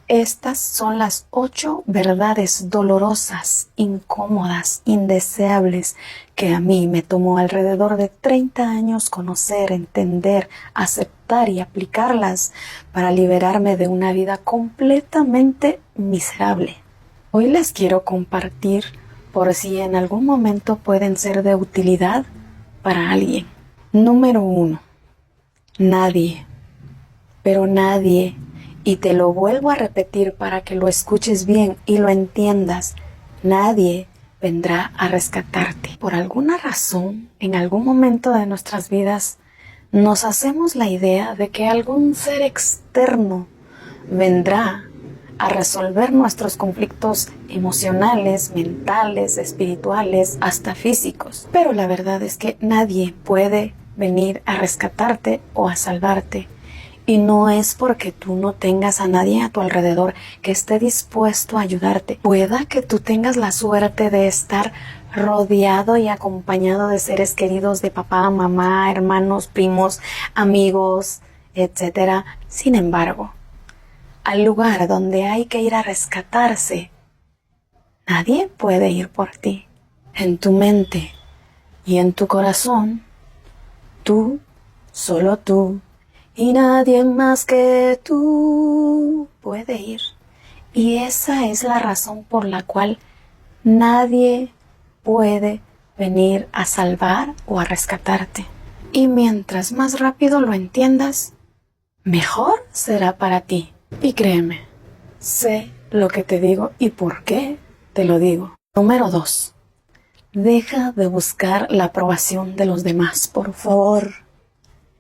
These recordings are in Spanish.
Estas son las 8 verdades dolorosas, incómodas, indeseables que a mí me tomó alrededor de 30 años conocer, entender, aceptar y aplicarlas para liberarme de una vida completamente miserable. Hoy les quiero compartir por si en algún momento pueden ser de utilidad para alguien. Número 1. Nadie, pero nadie, y te lo vuelvo a repetir para que lo escuches bien y lo entiendas, nadie vendrá a rescatarte. Por alguna razón, en algún momento de nuestras vidas, nos hacemos la idea de que algún ser externo vendrá a resolver nuestros conflictos emocionales, mentales, espirituales, hasta físicos. Pero la verdad es que nadie puede venir a rescatarte o a salvarte. Y no es porque tú no tengas a nadie a tu alrededor que esté dispuesto a ayudarte. Pueda que tú tengas la suerte de estar rodeado y acompañado de seres queridos, de papá, mamá, hermanos, primos, amigos, etc. Sin embargo, al lugar donde hay que ir a rescatarse, nadie puede ir por ti. En tu mente y en tu corazón, tú, solo tú, y nadie más que tú puede ir. Y esa es la razón por la cual nadie puede venir a salvar o a rescatarte. Y mientras más rápido lo entiendas, mejor será para ti. Y créeme, sé lo que te digo y por qué te lo digo. Número 2. Deja de buscar la aprobación de los demás, por favor.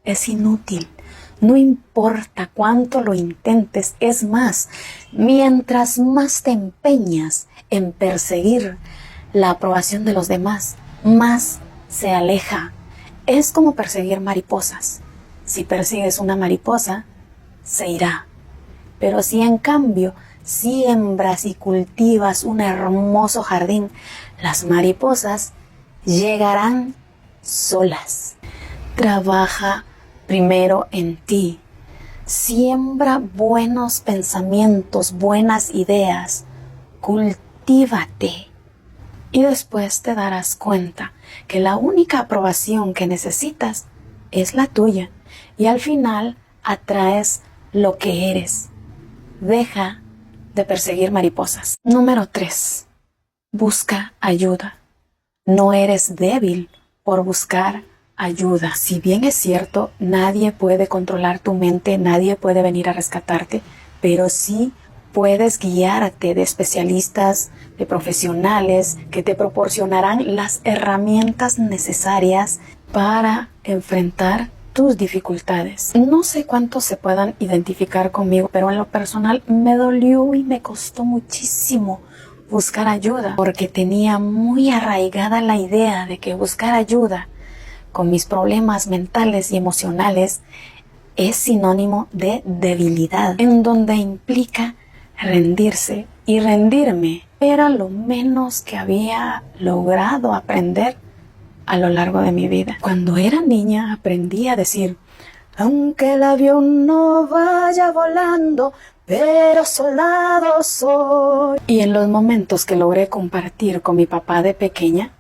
Es inútil. No importa cuánto lo intentes, es más, mientras más te empeñas en perseguir la aprobación de los demás, más se aleja. Es como perseguir mariposas. Si persigues una mariposa, se irá. Pero si en cambio siembras y cultivas un hermoso jardín, las mariposas llegarán solas. Trabaja primero en ti. Siembra buenos pensamientos, buenas ideas. Cultívate. Y después te darás cuenta que la única aprobación que necesitas es la tuya. Y al final atraes lo que eres. Deja de perseguir mariposas. Número 3. Busca ayuda. No eres débil por buscar ayuda. Si bien es cierto, nadie puede controlar tu mente, nadie puede venir a rescatarte, pero sí puedes guiarte de especialistas, de profesionales que te proporcionarán las herramientas necesarias para enfrentar tus dificultades. No sé cuántos se puedan identificar conmigo, pero en lo personal me dolió y me costó muchísimo buscar ayuda, porque tenía muy arraigada la idea de que buscar ayuda con mis problemas mentales y emocionales es sinónimo de debilidad, en donde implica rendirse, y rendirme era lo menos que había logrado aprender a lo largo de mi vida. Cuando era niña aprendí a decir: aunque el avión no vaya volando, pero soldado soy. Y en los momentos que logré compartir con mi papá de pequeña,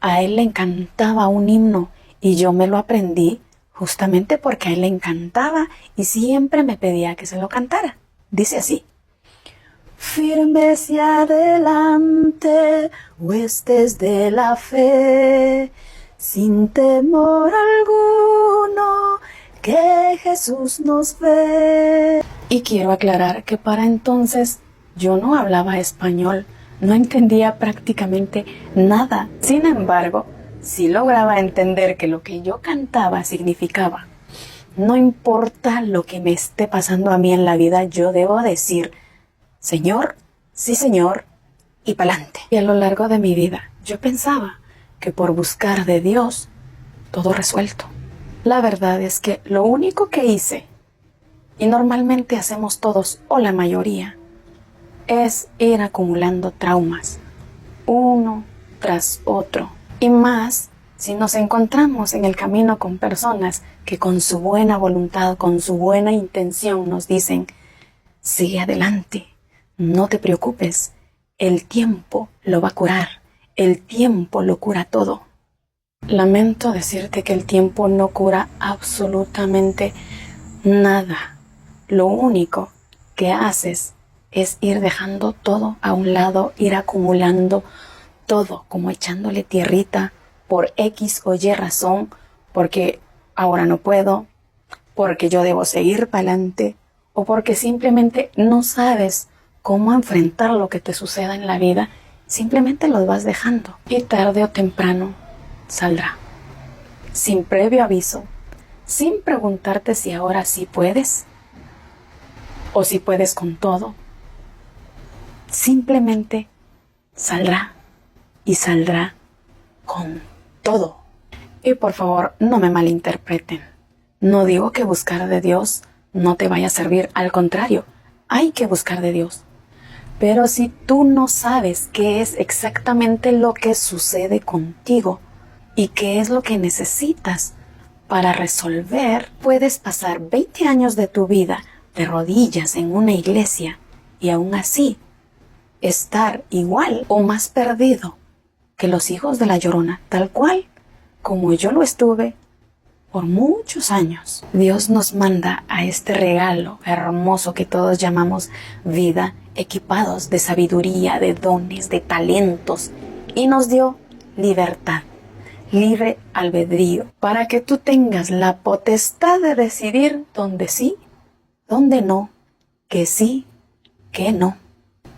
a él le encantaba un himno y yo me lo aprendí justamente porque a él le encantaba y siempre me pedía que se lo cantara. Dice así: firme hacia adelante, huestes de la fe, sin temor alguno, que Jesús nos ve. Y quiero aclarar que para entonces yo no hablaba español, no entendía prácticamente nada. Sin embargo, sí lograba entender que lo que yo cantaba significaba: no importa lo que me esté pasando a mí en la vida, yo debo decir: Señor, sí Señor, y pa'lante. Y a lo largo de mi vida, yo pensaba que por buscar de Dios, todo resuelto. La verdad es que lo único que hice, y normalmente hacemos todos, o la mayoría, es ir acumulando traumas, uno tras otro. Y más si nos encontramos en el camino con personas que con su buena voluntad, con su buena intención nos dicen: Sigue adelante, no te preocupes, el tiempo lo va a curar, el tiempo lo cura todo. Lamento decirte que el tiempo no cura absolutamente nada. Lo único que haces es ir dejando todo a un lado, ir acumulando todo, como echándole tierrita por X o Y razón, porque ahora no puedo, porque yo debo seguir para adelante, o porque simplemente no sabes cómo enfrentar lo que te suceda en la vida, simplemente lo vas dejando y tarde o temprano saldrá, sin previo aviso, sin preguntarte si ahora sí puedes o si puedes con todo. Simplemente saldrá y saldrá con todo. Y por favor, no me malinterpreten. No digo que buscar de Dios no te vaya a servir, al contrario, hay que buscar de Dios. Pero si tú no sabes qué es exactamente lo que sucede contigo y qué es lo que necesitas para resolver, puedes pasar 20 años de tu vida de rodillas en una iglesia y aún así estar igual o más perdido que los hijos de la Llorona, tal cual como yo lo estuve por muchos años. Dios nos manda a este regalo hermoso que todos llamamos vida, equipados de sabiduría, de dones, de talentos, y nos dio libertad, libre albedrío, para que tú tengas la potestad de decidir dónde sí, dónde no, que sí, que no.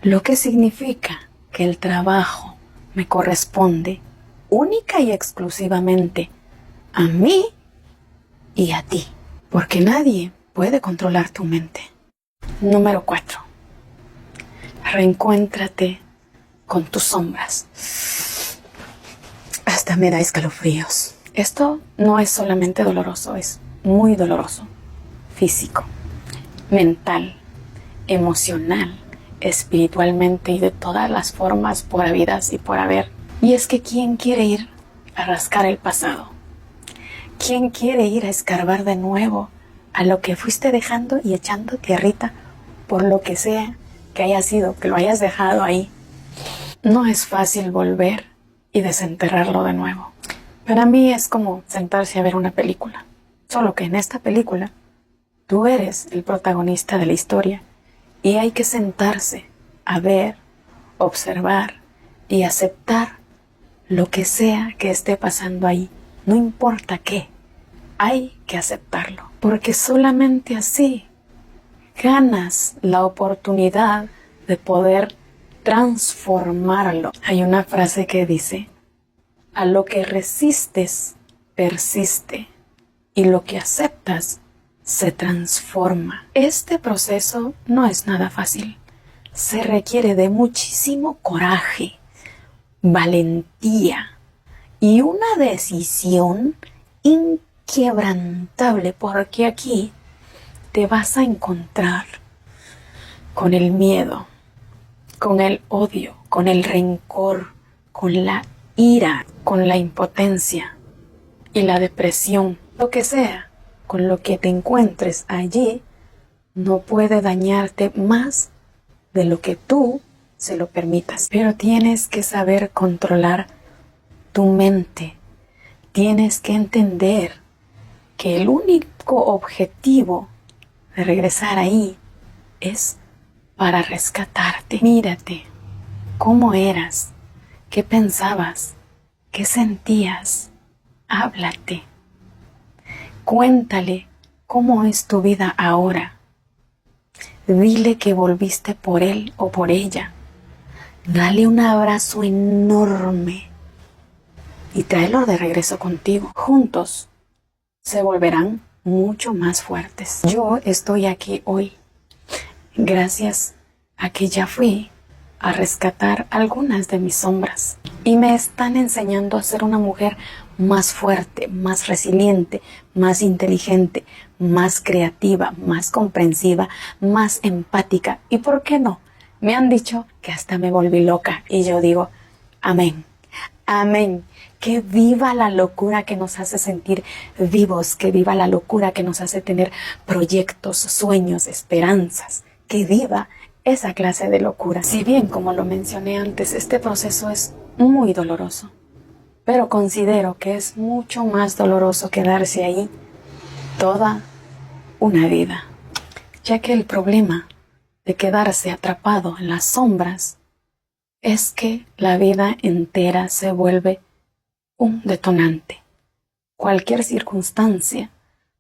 Lo que significa que el trabajo me corresponde única y exclusivamente a mí y a ti, porque nadie puede controlar tu mente. Número 4. Reencuéntrate con tus sombras. Hasta me da escalofríos. Esto no es solamente doloroso, es muy doloroso. Físico, mental, emocional, espiritualmente y de todas las formas por habidas y por haber. Y es que ¿quién quiere ir a rascar el pasado? ¿Quién quiere ir a escarbar de nuevo a lo que fuiste dejando y echando tierrita por lo que sea que haya sido, que lo hayas dejado ahí? No es fácil volver y desenterrarlo de nuevo. Para mí es como sentarse a ver una película, solo que en esta película tú eres el protagonista de la historia y hay que sentarse a ver, observar y aceptar lo que sea que esté pasando ahí. No importa qué, hay que aceptarlo, porque solamente así ganas la oportunidad de poder transformarlo. Hay una frase que dice: a lo que resistes, persiste, y lo que aceptas, se transforma. Este proceso no es nada fácil. Se requiere de muchísimo coraje, valentía y una decisión inquebrantable, porque aquí te vas a encontrar con el miedo, con el odio, con el rencor, con la ira, con la impotencia y la depresión. Lo que sea con lo que te encuentres allí no puede dañarte más de lo que tú se lo permitas. Pero tienes que saber controlar tu mente. Tienes que entender que el único objetivo de regresar ahí es para rescatarte. Mírate, cómo eras, qué pensabas, qué sentías. Háblate. Cuéntale cómo es tu vida ahora. Dile que volviste por él o por ella. Dale un abrazo enorme y tráelo de regreso contigo. Juntos se volverán mucho más fuertes. Yo estoy aquí hoy gracias a que ya fui a rescatar algunas de mis sombras y me están enseñando a ser una mujer más fuerte, más resiliente, más inteligente, más creativa, más comprensiva, más empática. ¿Y por qué no? Me han dicho que hasta me volví loca y yo digo, amén, amén. Que viva la locura que nos hace sentir vivos, que viva la locura que nos hace tener proyectos, sueños, esperanzas. que viva esa clase de locura. Si bien, como lo mencioné antes, este proceso es muy doloroso, pero considero que es mucho más doloroso quedarse ahí toda una vida, ya que el problema de quedarse atrapado en las sombras es que la vida entera se vuelve un detonante. Cualquier circunstancia,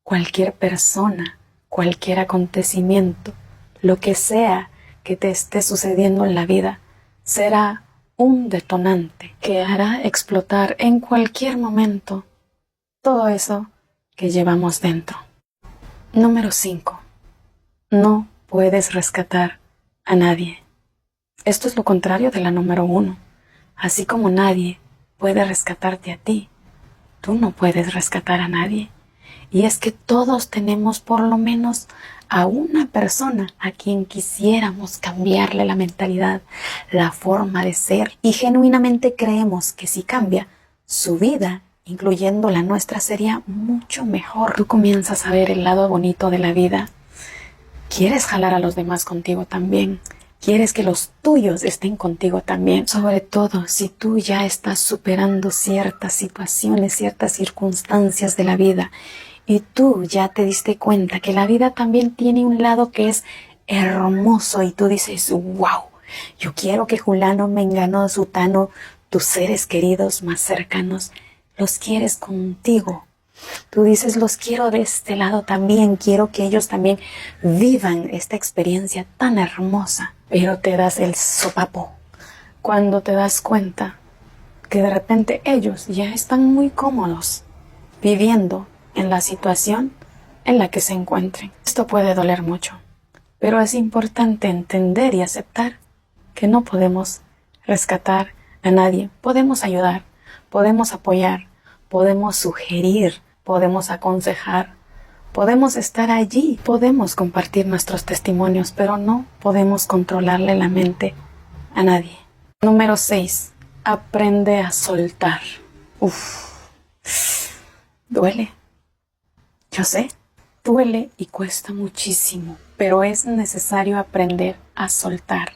cualquier persona, cualquier acontecimiento, lo que sea que te esté sucediendo en la vida, será un detonante que hará explotar en cualquier momento todo eso que llevamos dentro. Número 5. No puedes rescatar a nadie. Esto es lo contrario de la número 1. Así como nadie puede rescatarte a ti, tú no puedes rescatar a nadie. Y es que todos tenemos por lo menos a una persona a quien quisiéramos cambiarle la mentalidad, la forma de ser, y genuinamente creemos que si cambia, su vida, incluyendo la nuestra, sería mucho mejor. Tú comienzas a ver el lado bonito de la vida. Quieres jalar a los demás contigo también. Quieres que los tuyos estén contigo también. Sobre todo si tú ya estás superando ciertas situaciones, ciertas circunstancias de la vida, y tú ya te diste cuenta que la vida también tiene un lado que es hermoso, y tú dices, wow, yo quiero que Julano, Mengano, Sutano, tus seres queridos más cercanos, los quieres contigo. Tú dices, los quiero de este lado también, quiero que ellos también vivan esta experiencia tan hermosa. Pero te das el sopapo cuando te das cuenta que de repente ellos ya están muy cómodos viviendo en la situación en la que se encuentren. Esto puede doler mucho, pero es importante entender y aceptar que no podemos rescatar a nadie. Podemos ayudar, podemos apoyar, podemos sugerir, podemos aconsejar, podemos estar allí, podemos compartir nuestros testimonios, pero no podemos controlarle la mente a nadie. Número 6. Aprende a soltar. Duele. Yo sé, duele y cuesta muchísimo, pero es necesario aprender a soltar.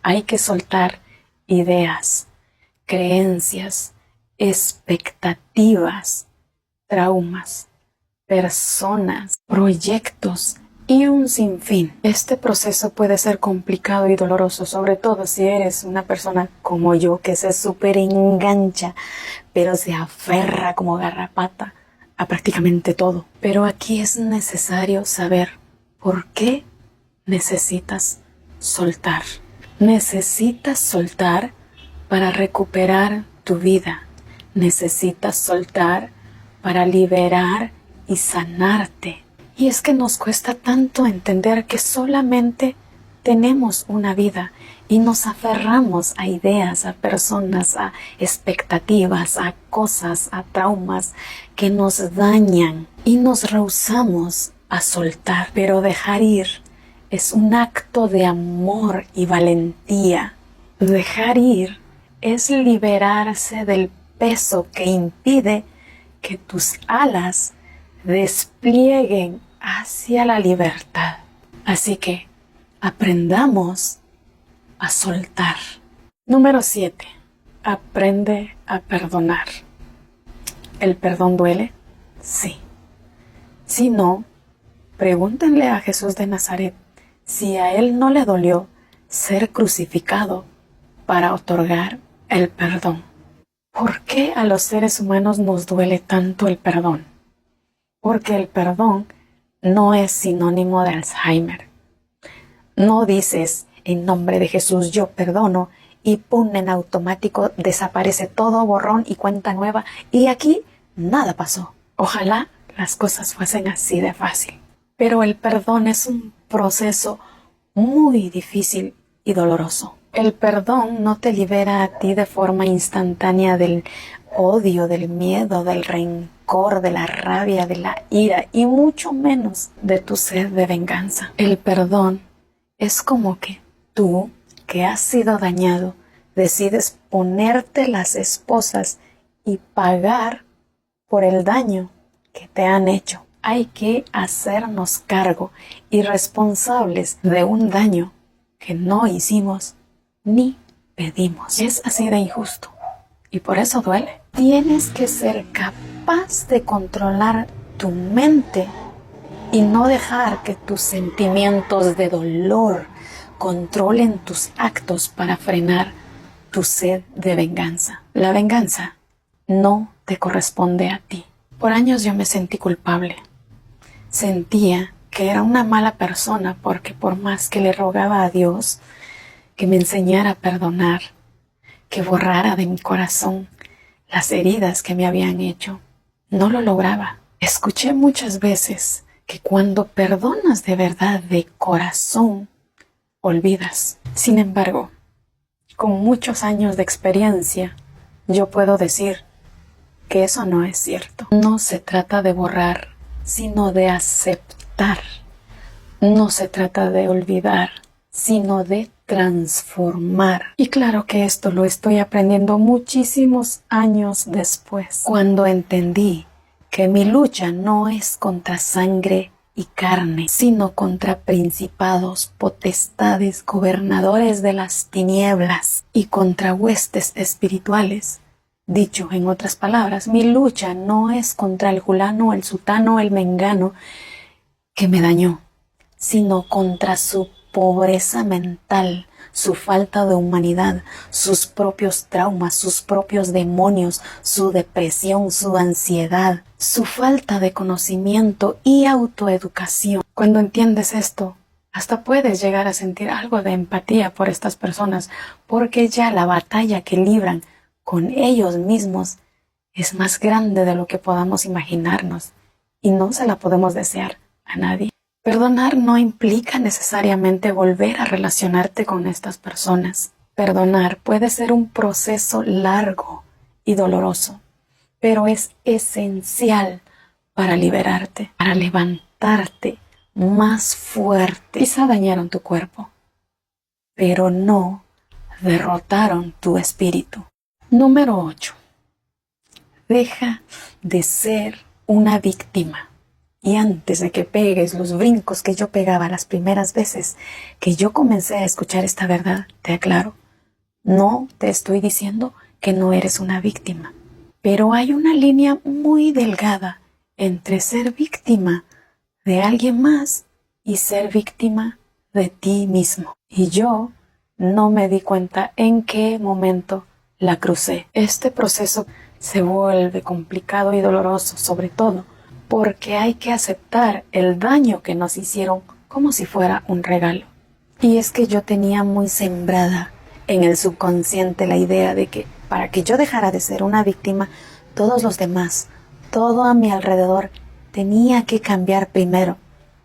Hay que soltar ideas, creencias, expectativas, traumas, personas, proyectos y un sinfín. Este proceso puede ser complicado y doloroso, sobre todo si eres una persona como yo que se súper engancha, pero se aferra como garrapata a prácticamente todo. Pero aquí es necesario saber por qué necesitas soltar. Necesitas soltar para recuperar tu vida. Necesitas soltar para liberar y sanarte. Y es que nos cuesta tanto entender que solamente tenemos una vida y nos aferramos a ideas, a personas, a expectativas, a cosas, a traumas que nos dañan y nos rehusamos a soltar. Pero dejar ir es un acto de amor y valentía. Dejar ir es liberarse del peso que impide que tus alas desplieguen hacia la libertad. Así que aprendamos a soltar. Número 7. Aprende a perdonar. ¿El perdón duele? Sí. Si no, pregúntenle a Jesús de Nazaret si a él no le dolió ser crucificado para otorgar el perdón. ¿Por qué a los seres humanos nos duele tanto el perdón? Porque el perdón no es sinónimo de Alzheimer. No dices en nombre de Jesús yo perdono y pum, en automático desaparece todo, borrón y cuenta nueva, y aquí nada pasó. Ojalá las cosas fuesen así de fácil. Pero el perdón es un proceso muy difícil y doloroso. El perdón no te libera a ti de forma instantánea del odio, del miedo, del rencor, de la rabia, de la ira y mucho menos de tu sed de venganza. El perdón es como que tú, que has sido dañado, decides ponerte las esposas y pagar por el daño que te han hecho. hay que hacernos cargo y responsables de un daño que no hicimos ni pedimos. Es así de injusto y por eso duele. Tienes que ser capaz de controlar tu mente y no dejar que tus sentimientos de dolor controlen tus actos para frenar tu sed de venganza. La venganza no te corresponde a ti. Por años yo me sentí culpable. Sentía que era una mala persona porque por más que le rogaba a Dios que me enseñara a perdonar, que borrara de mi corazón las heridas que me habían hecho, no lo lograba. Escuché muchas veces que cuando perdonas de verdad, de corazón, olvidas. Sin embargo, con muchos años de experiencia, yo puedo decir que eso no es cierto. No se trata de borrar, sino de aceptar. No se trata de olvidar, sino de transformar. Y claro que esto lo estoy aprendiendo muchísimos años después, cuando entendí que mi lucha no es contra sangre y carne, sino contra principados, potestades, gobernadores de las tinieblas y contra huestes espirituales. Dicho en otras palabras, mi lucha no es contra el fulano, el sutano, el mengano que me dañó, sino contra su pobreza mental, su falta de humanidad, sus propios traumas, sus propios demonios, su depresión, su ansiedad, su falta de conocimiento y autoeducación. Cuando entiendes esto, hasta puedes llegar a sentir algo de empatía por estas personas, porque ya la batalla que libran con ellos mismos es más grande de lo que podamos imaginarnos y no se la podemos desear a nadie. Perdonar no implica necesariamente volver a relacionarte con estas personas. Perdonar puede ser un proceso largo y doloroso, pero es esencial para liberarte, para levantarte más fuerte. Quizá dañaron tu cuerpo, pero no derrotaron tu espíritu. Número 8. Deja de ser una víctima. Y antes de que pegues los brincos que yo pegaba las primeras veces que yo comencé a escuchar esta verdad, te aclaro, no te estoy diciendo que no eres una víctima, pero hay una línea muy delgada entre ser víctima de alguien más y ser víctima de ti mismo. Y yo no me di cuenta en qué momento la crucé. Este proceso se vuelve complicado y doloroso, sobre todo porque hay que aceptar el daño que nos hicieron como si fuera un regalo. Y es que yo tenía muy sembrada en el subconsciente la idea de que para que yo dejara de ser una víctima, todos los demás, todo a mi alrededor, tenía que cambiar primero.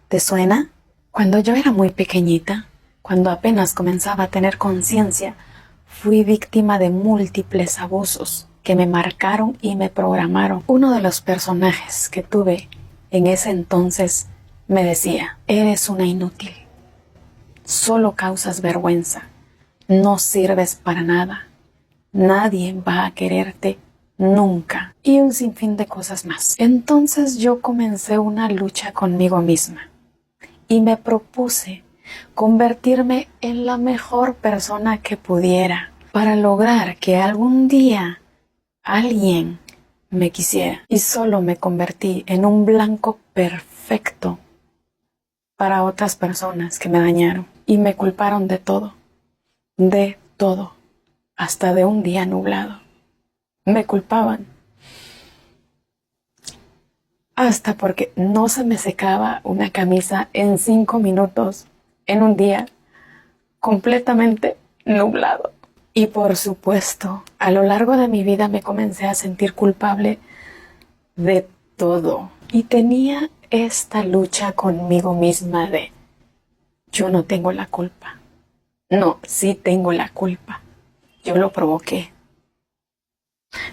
¿Te suena? Cuando yo era muy pequeñita, cuando apenas comenzaba a tener conciencia, fui víctima de múltiples abusos que me marcaron y me programaron. Uno de los personajes que tuve en ese entonces me decía: eres una inútil, solo causas vergüenza, no sirves para nada, nadie va a quererte nunca, y un sinfín de cosas más. Entonces yo comencé una lucha conmigo misma y me propuse convertirme en la mejor persona que pudiera para lograr que algún día alguien me quisiera. Y solo me convertí en un blanco perfecto para otras personas que me dañaron y me culparon de todo, hasta de un día nublado. Me culpaban hasta porque no se me secaba una camisa en 5 minutos en un día completamente nublado. Y por supuesto, a lo largo de mi vida me comencé a sentir culpable de todo. Y tenía esta lucha conmigo misma de: yo no tengo la culpa. No, sí tengo la culpa. Yo lo provoqué.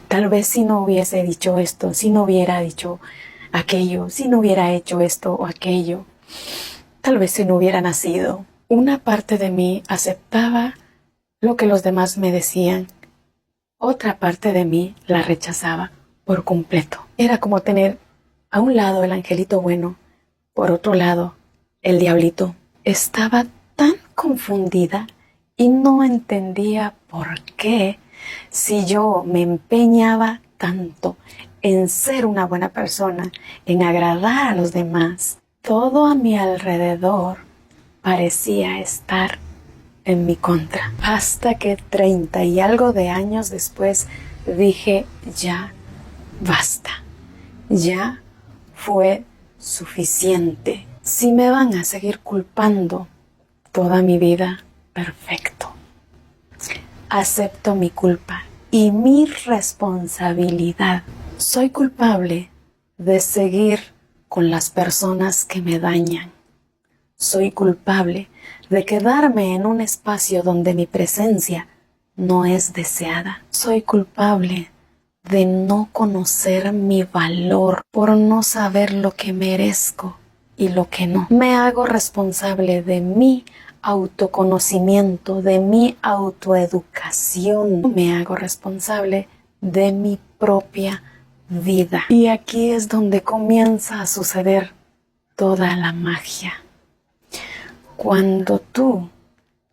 Tal vez si no hubiese dicho esto, si no hubiera dicho aquello, si no hubiera hecho esto o aquello, tal vez si no hubiera nacido. Una parte de mí aceptaba lo que los demás me decían. Otra parte de mí la rechazaba por completo. Era como tener A un lado el angelito bueno, por otro lado el diablito. Estaba tan confundida y no entendía por qué, si yo me empeñaba tanto en ser una buena persona, en agradar a los demás, todo a mi alrededor parecía estar en mi contra. Hasta que 30 y algo de años después dije, ya basta, ya fue suficiente. Si me van a seguir culpando toda mi vida, perfecto. Acepto mi culpa y mi responsabilidad. Soy culpable de seguir con las personas que me dañan. Soy culpable de quedarme en un espacio donde mi presencia no es deseada. Soy culpable de no conocer mi valor, por no saber lo que merezco y lo que no. Me hago responsable de mi autoconocimiento, de mi autoeducación. Me hago responsable de mi propia vida. Y aquí es donde comienza a suceder toda la magia. Cuando tú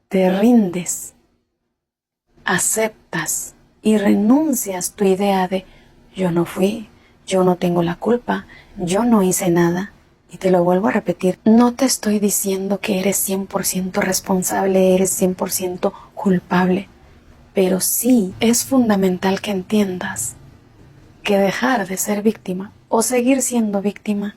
te rindes, aceptas y renuncias tu idea de yo no fui, yo no tengo la culpa, yo no hice nada. Y te lo vuelvo a repetir, no te estoy diciendo que eres 100% responsable, eres 100% culpable, pero sí es fundamental que entiendas que dejar de ser víctima o seguir siendo víctima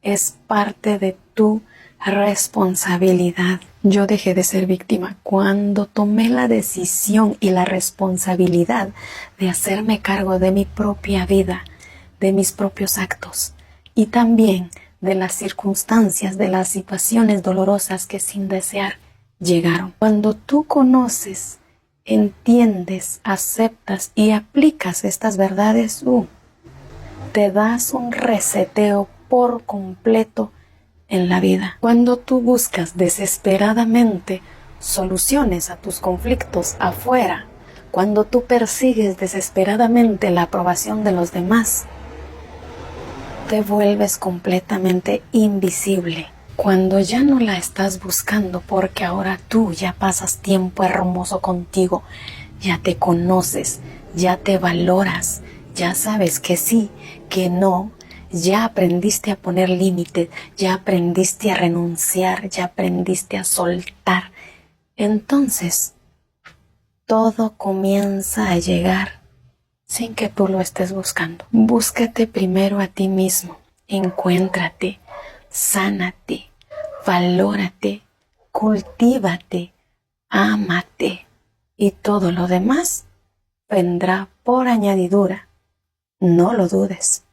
es parte de tu responsabilidad. Yo dejé de ser víctima cuando tomé la decisión y la responsabilidad de hacerme cargo de mi propia vida, de mis propios actos y también de las circunstancias, de las situaciones dolorosas que sin desear llegaron. Cuando tú conoces, entiendes, aceptas y aplicas estas verdades, te das un reseteo por completo en la vida. Cuando tú buscas desesperadamente soluciones a tus conflictos afuera, cuando tú persigues desesperadamente la aprobación de los demás, te vuelves completamente invisible. Cuando ya no la estás buscando porque ahora tú ya pasas tiempo hermoso contigo, ya te conoces, ya te valoras, ya sabes que sí, que no, ya aprendiste a poner límites, ya aprendiste a renunciar, ya aprendiste a soltar. Entonces, todo comienza a llegar sin que tú lo estés buscando. Búscate primero a ti mismo, encuéntrate, sánate, valórate, cultívate, ámate y todo lo demás vendrá por añadidura. No lo dudes.